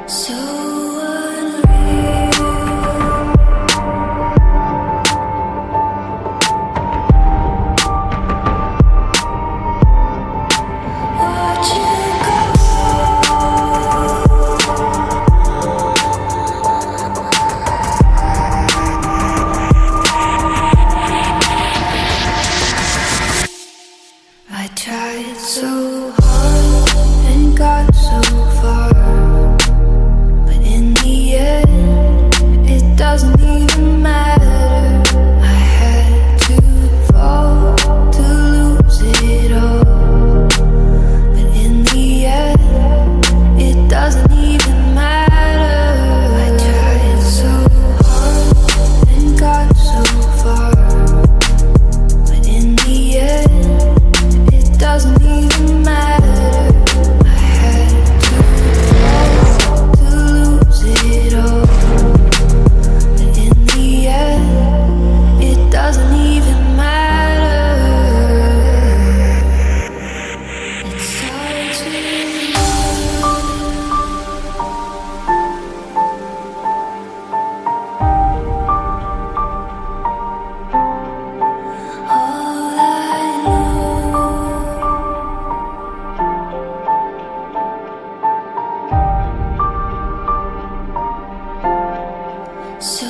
So unreal. Watch you go. I tried so hard and got so far, but in the end, it doesn't even matter. I had to fall to lose it all, but in the end, it doesn't even matter. I tried so hard and got so far, but in the end, it doesn't even matter. I had to fall to lose it all, but in the end, it doesn't even matter. It starts with all I know. So